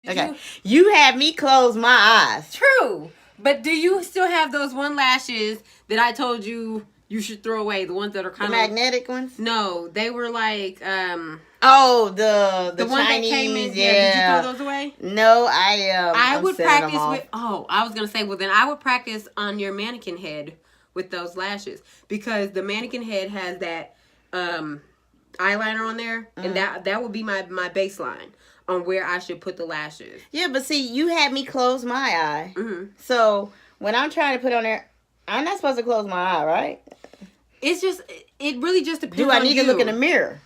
Okay. You had me close my eyes. True. But do you still have those one lashes that I told you should throw away? The ones that are kind of... magnetic ones? No, they were like... Oh, the one Chinese, that came in. Yeah. Did you throw those away? No, I would practice with... Oh, I was going to say, well, then I would practice on your mannequin head with those lashes. Because the mannequin head has that eyeliner on there. And that would be my baseline on where I should put the lashes. Yeah, but see, you had me close my eye. So when I'm trying to put on there, I'm not supposed to close my eye, right? It's just, it really just depends on you. Do I need to look in the mirror?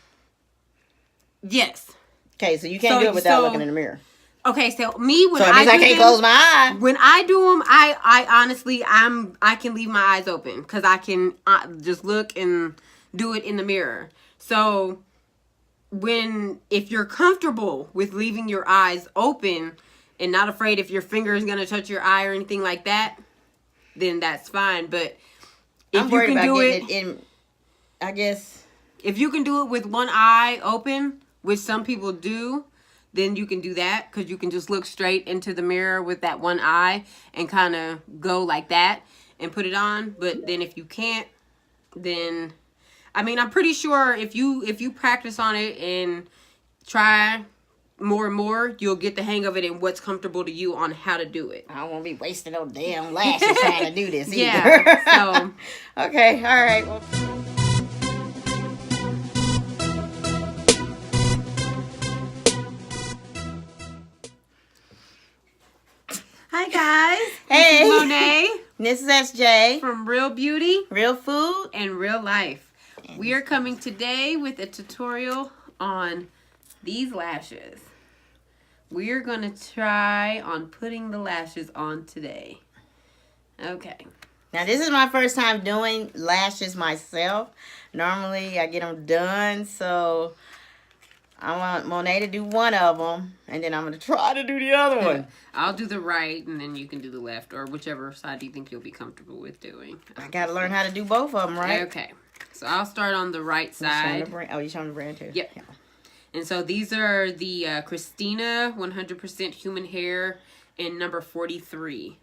Yes. Okay, so you can't do it without looking in the mirror. Okay, so me, when I can't close my eye. When I do them, I honestly, I can leave my eyes open because I can just look and do it in the mirror. So if you're comfortable with leaving your eyes open and not afraid if your finger is going to touch your eye or anything like that, then that's fine. But if I'm worried about getting it in, I guess. If you can do it with one eye open, which some people do, then you can do that because you can just look straight into the mirror with that one eye and kind of go like that and put it on. But then if you can't, then... I mean, I'm pretty sure if you practice on it and try more and more, you'll get the hang of it and what's comfortable to you on how to do it. I don't want to be wasting no damn lashes trying to do this either. Yeah, so... Okay, all right. Well... Hi, guys. Hey. This is Monae. This is SJ. From Real Beauty, Real Food, and Real Life. We are coming today with a tutorial on these lashes. We are going to try on putting the lashes on today. Okay. Now, this is my first time doing lashes myself. Normally, I get them done, so I want Monae to do one of them, and then I'm going to try to do the other one. I'll do the right, and then you can do the left, or whichever side you think you'll be comfortable with doing. I got to learn how to do both of them, right? Okay. So I'll start on the right side. You're showing the brand too? Yep. Yeah. And so these are the Christina 100% Human Hair in number 43.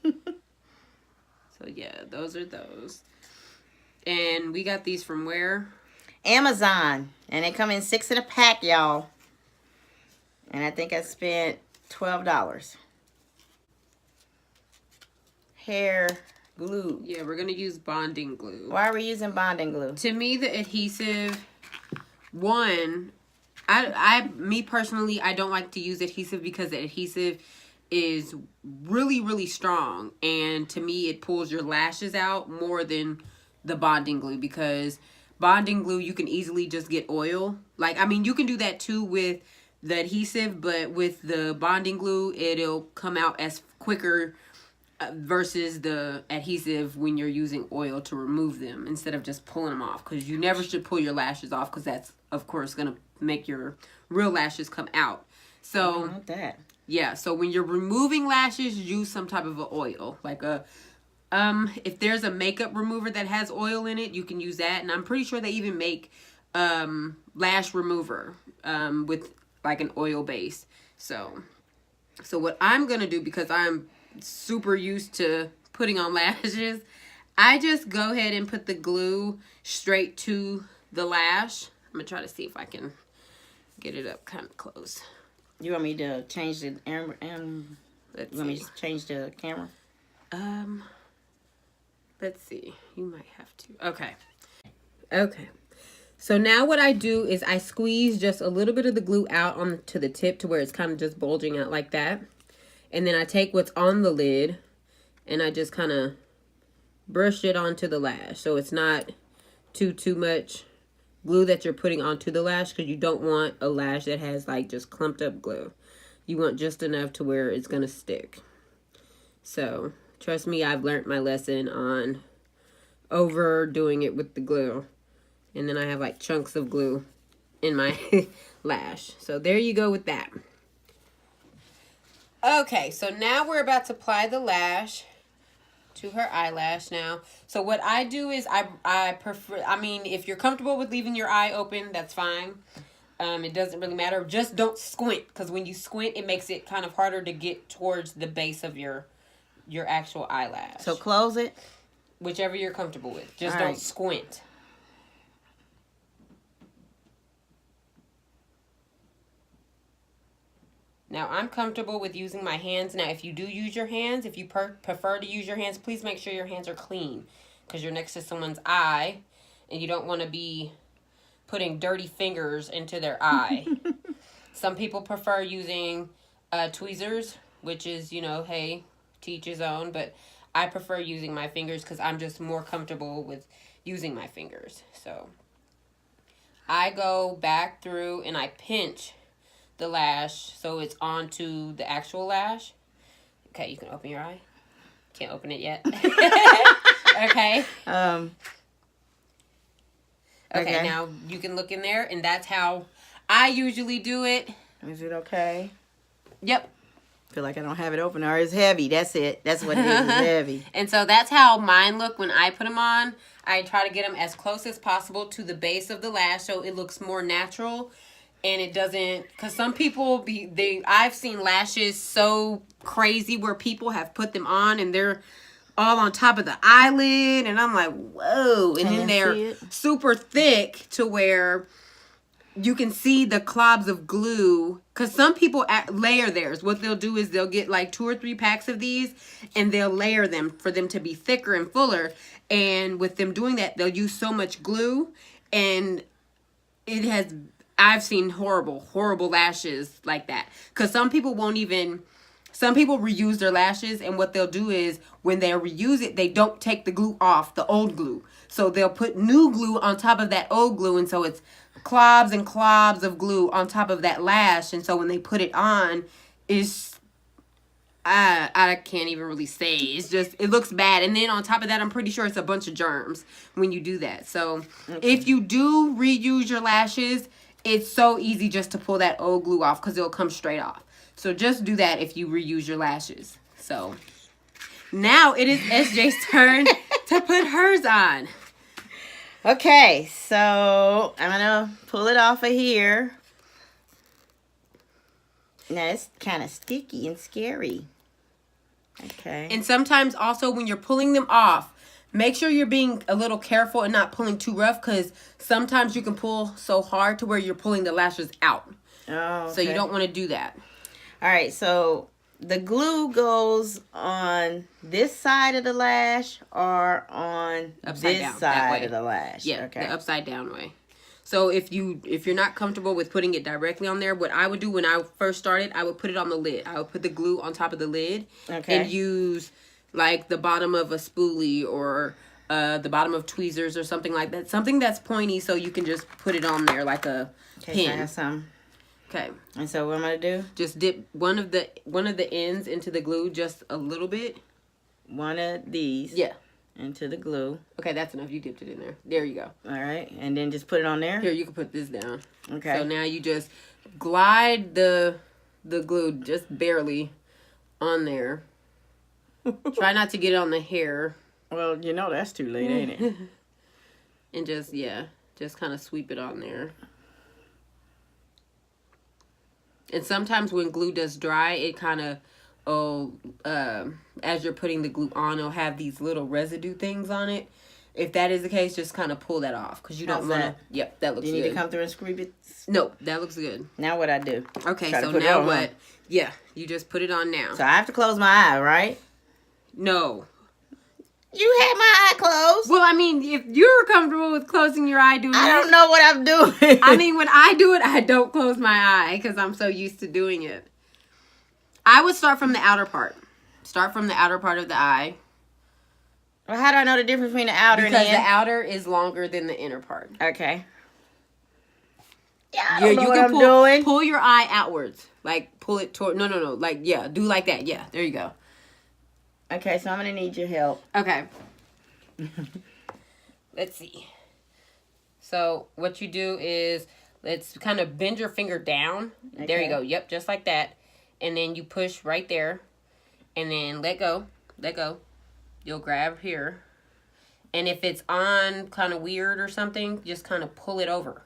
So yeah, those are those. And we got these from where? Amazon. And they come in 6 in a pack, y'all. And I think I spent $12. Hair glue. Yeah, we're going to use bonding glue. Why are we using bonding glue? To me, the adhesive, me personally, I don't like to use adhesive because the adhesive is really, really strong. And to me, it pulls your lashes out more than the bonding glue because bonding glue, you can easily just get oil. Like, I mean, you can do that too with the adhesive, but with the bonding glue, it'll come out as quicker versus the adhesive when you're using oil to remove them instead of just pulling them off, because you never should pull your lashes off because that's of course going to make your real lashes come out. So not that. Yeah, so when you're removing lashes, use some type of an oil, like a if there's a makeup remover that has oil in it, you can use that. And I'm pretty sure they even make lash remover with like an oil base. So what I'm gonna do, because I'm super used to putting on lashes, I just go ahead and put the glue straight to the lash. I'm gonna try to see if I can get it up kind of close. You want me to change the change the camera? Let's see. You might have to. Okay. So now what I do is I squeeze just a little bit of the glue out onto the tip to where it's kind of just bulging out like that. And then I take what's on the lid and I just kind of brush it onto the lash. So it's not too much glue that you're putting onto the lash, because you don't want a lash that has like just clumped up glue. You want just enough to where it's going to stick. So trust me, I've learned my lesson on overdoing it with the glue. And then I have like chunks of glue in my lash. So there you go with that. Okay, so now we're about to apply the lash to her eyelash now. So what I do is I prefer, I mean, if you're comfortable with leaving your eye open, that's fine. It doesn't really matter. Just don't squint, because when you squint, it makes it kind of harder to get towards the base of your actual eyelash. So close it? Whichever you're comfortable with. Just All don't right. squint. Now, I'm comfortable with using my hands. Now, if you do use your hands, if you prefer to use your hands, please make sure your hands are clean, because you're next to someone's eye, and you don't want to be putting dirty fingers into their eye. Some people prefer using tweezers, which is, you know, hey, to each his own, but I prefer using my fingers because I'm just more comfortable with using my fingers. So I go back through and I pinch the lash so it's onto the actual lash. Okay, you can open your eye. Can't open it yet. Okay. Okay, now you can look in there, and that's how I usually do it. Is it okay? Yep. I feel like I don't have it open, or it's heavy. That's it. That's what it is. It's heavy. And so that's how mine look when I put them on. I try to get them as close as possible to the base of the lash so it looks more natural. And it doesn't, because some people I've seen lashes so crazy where people have put them on and they're all on top of the eyelid, and I'm like, whoa. And then they're super thick to where you can see the clobs of glue, because some people layer theirs. What they'll do is they'll get like 2 or 3 packs of these, and they'll layer them for them to be thicker and fuller. And with them doing that, they'll use so much glue, and I've seen horrible lashes like that. Because some people reuse their lashes, and what they'll do is when they reuse it, they don't take the glue off, the old glue. So they'll put new glue on top of that old glue, and so it's clobs and clobs of glue on top of that lash. And so when they put it on, I can't even really say. It's just, it looks bad. And then on top of that, I'm pretty sure it's a bunch of germs when you do that. So if you do reuse your lashes, it's so easy just to pull that old glue off because it'll come straight off. So just do that if you reuse your lashes. So now it is SJ's turn to put hers on. Okay, so I'm going to pull it off of here. Now it's kind of sticky and scary. Okay. And sometimes also when you're pulling them off, make sure you're being a little careful and not pulling too rough, because sometimes you can pull so hard to where you're pulling the lashes out. Oh, okay. So you don't want to do that. All right, so the glue goes on this side of the lash or on Upside this down, side of the lash? Yeah, okay. the upside down way. So if you're not comfortable with putting it directly on there, what I would do when I first started, I would put it on the lid. I would put the glue on top of the lid, and use like the bottom of a spoolie or the bottom of tweezers or something like that. Something that's pointy so you can just put it on there like a pin. So I have some. Okay. And so what am I going to do? Just dip one of the ends into the glue just a little bit. One of these. Yeah. Into the glue. Okay, that's enough. You dipped it in there. There you go. All right. And then just put it on there? Here, you can put this down. Okay. So now you just glide the glue just barely on there. Try not to get it on the hair. Well, you know that's too late, ain't it? And just kind of sweep it on there. And sometimes when glue does dry, it kind of, as you're putting the glue on, it'll have these little residue things on it. If that is the case, just kind of pull that off, because you don't want to. Yep, that looks good. Do you need to come through and scrape it? No, that looks good. Now what I do? Okay, so now what? Yeah, you just put it on now. So I have to close my eye, right? No. You had my eye closed. Well, I mean, if you're comfortable with closing your eye doing it. I don't know what I'm doing. I mean, when I do it, I don't close my eye because I'm so used to doing it. I would start from the outer part. Start from the outer part of the eye. Well, how do I know the difference between the outer and the inner? Because the outer is longer than the inner part. Okay. Yeah, I don't know what I'm doing. Pull your eye outwards. Like, pull it toward... No. Like, yeah, do like that. Yeah, there you go. Okay, so I'm going to need your help. Okay. Let's see. So, what you do is, let's kind of bend your finger down. Okay. There you go. Yep, just like that. And then you push right there. And then let go. Let go. You'll grab here. And if it's on kind of weird or something, just kind of pull it over.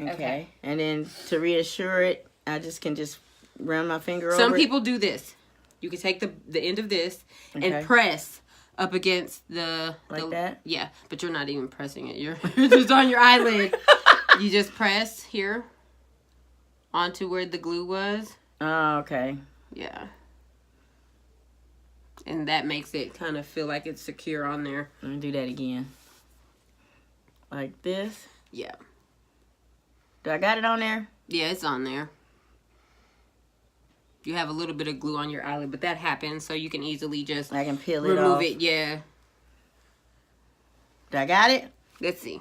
Okay. And then to reassure it, I can just run my finger over Some it. people do this. You can take the end of this and press up against the... Like that? Yeah, but you're not even pressing it. You're just on your eyelid. You just press here onto where the glue was. Oh, okay. Yeah. And that makes it kind of feel like it's secure on there. Let me do that again. Like this? Yeah. Do I got it on there? Yeah, it's on there. You have a little bit of glue on your eyelid, but that happens, so you can easily just I can peel it remove off. it. Yeah. Do I got it? Let's see.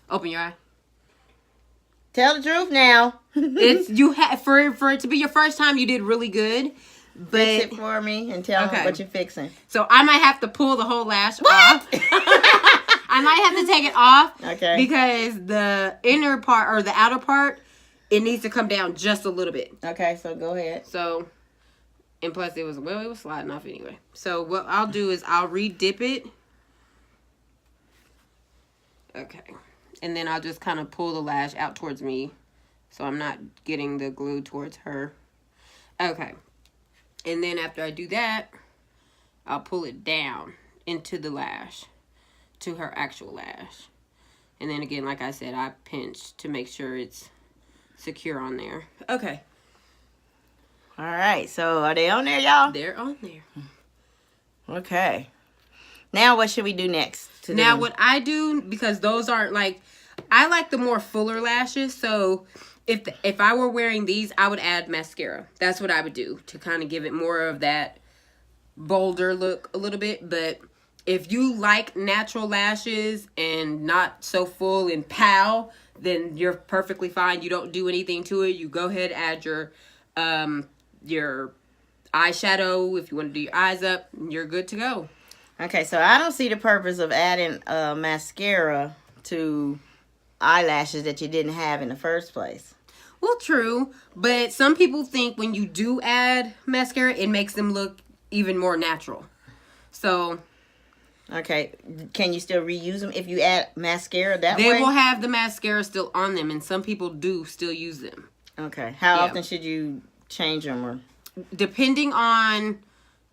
Open your eye. Tell the truth now. It's you have for it to be your first time. You did really good, but Fix it for me and tell me what you're fixing. So I might have to pull the whole lash off. I might have to take it off. Okay. Because the inner part or the outer part, it needs to come down just a little bit. Okay, so go ahead. So, and plus it was sliding off anyway. So what I'll do is I'll re-dip it. Okay. And then I'll just kind of pull the lash out towards me. So I'm not getting the glue towards her. Okay. And then after I do that, I'll pull it down into the lash. To her actual lash. And then again, like I said, I pinch to make sure it's secure on there. Okay. All right. So are they on there, y'all? They're on there. Okay. Now what should we do next? Now what I do, because those aren't like, I like the more fuller lashes. So if I were wearing these, I would add mascara. That's what I would do to kind of give it more of that bolder look a little bit. But if you like natural lashes and not so full and pow, then you're perfectly fine. You don't do anything to it. You go ahead, add your eyeshadow. If you want to do your eyes up, you're good to go. Okay, so I don't see the purpose of adding mascara to eyelashes that you didn't have in the first place. Well, true. But some people think when you do add mascara, it makes them look even more natural. So... Okay, can you still reuse them if you add mascara that way? They will have the mascara still on them, and some people do still use them. Okay, how often should you change them? Or depending on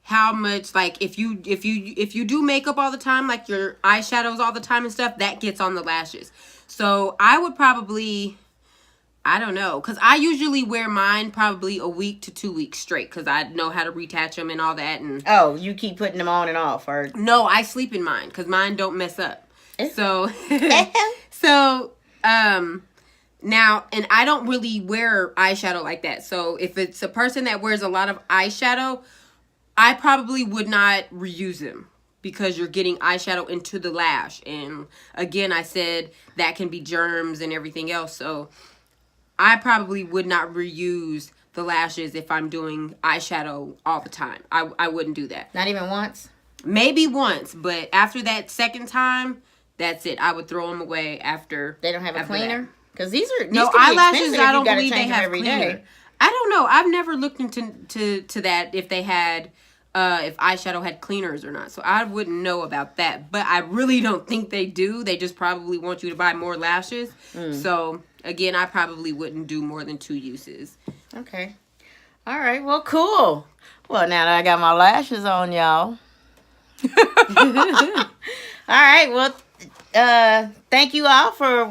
how much, like if you do makeup all the time, like your eyeshadows all the time and stuff, that gets on the lashes. So I would probably, I don't know, because I usually wear mine probably a week to 2 weeks straight because I know how to retouch them and all that. And oh, you keep putting them on and off, or no, I sleep in mine because mine don't mess up. So, now, and I don't really wear eyeshadow like that. So if it's a person that wears a lot of eyeshadow, I probably would not reuse them because you're getting eyeshadow into the lash. And again, I said that can be germs and everything else. So I probably would not reuse the lashes if I'm doing eyeshadow all the time. I wouldn't do that. Not even once? Maybe once, but after that second time, that's it. I would throw them away after. They don't have a cleaner? Because these no eyelashes. I don't believe they have cleaner. I don't know. I've never looked into that if they had if eyeshadow had cleaners or not. So I wouldn't know about that. But I really don't think they do. They just probably want you to buy more lashes. So again, I probably wouldn't do more than 2 uses. Okay. All right. Well, cool. Well, now that I got my lashes on, y'all. All right. Well, thank you all for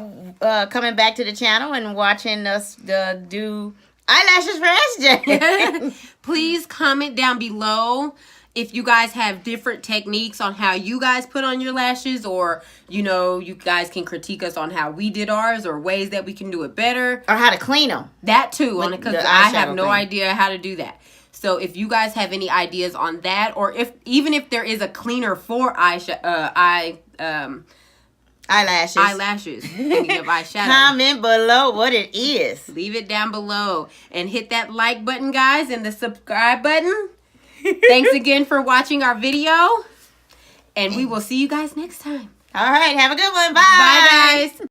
coming back to the channel and watching us do eyelashes for SJ. Please comment down below if you guys have different techniques on how you guys put on your lashes, or you guys can critique us on how we did ours or ways that we can do it better, or how to clean them. That too, because I have no idea how to do that. So if you guys have any ideas on that, or even if there is a cleaner for eyelashes, speaking of eyeshadow, comment below what it is. Leave it down below and hit that like button, guys, and the subscribe button. Thanks again for watching our video, and we will see you guys next time. All right, have a good one. Bye. Bye, guys.